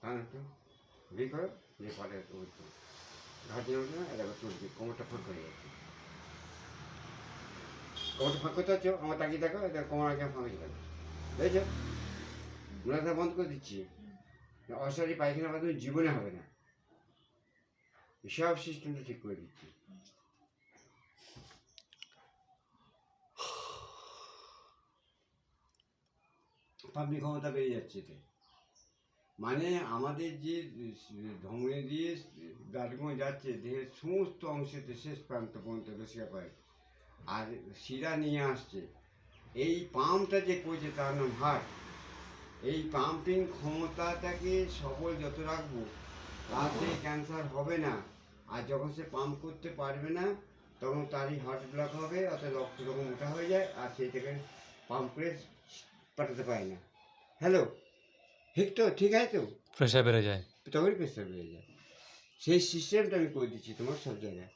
কারণ একটু ঘুরি করো দিয়ে পরে ওই তো ঘাটে উঠবে না, এটা চলছে, কোমরটা ফাঁক হয়ে যাচ্ছে, কোমরটা ফাঁক করতে হচ্ছে, আমার তাকিয়ে থাকো, এটা কোমর আগে ফাঁক হয়ে যাবে, বুঝেছো? মনে বন্ধ করে দিচ্ছি, অসারি পায়খানা বাথরুম জীবনে হবে না, সব সিস্টেমটা ঠিক করে দিচ্ছি। পাম্পিং ক্ষমতা বেড়ে যাচ্ছে এতে, মানে আমাদের যে ধমনী দিয়ে ব্লাডগুলো যাচ্ছে দেহের সমস্ত অংশেতে শেষ প্রান্ত পর্যন্ত রসিকা পায়, আর শিরা নিয়ে আসছে, এই পাম্পটা যে করছে তার নাম হার্ট। এই পাম্পিং ক্ষমতাটাকে সবল যত রাখবো তাতে ক্যান্সার হবে না, আর যখন সে পাম্প করতে পারবে না তখন তারই হার্ট ব্লক হবে, অর্থাৎ রক্ত যখন মোটা হয়ে যায় আর সেই থেকে পাম্প করে পাঠাতে পারে না। হ্যালো, ঠিক তো, ঠিক আছে তো, প্রেশার বেড়ে যায়, তখনই প্রেশার বেড়ে যায়। সেই সিস্টেমটা আমি করে দিচ্ছি তোমার সব জায়গায়।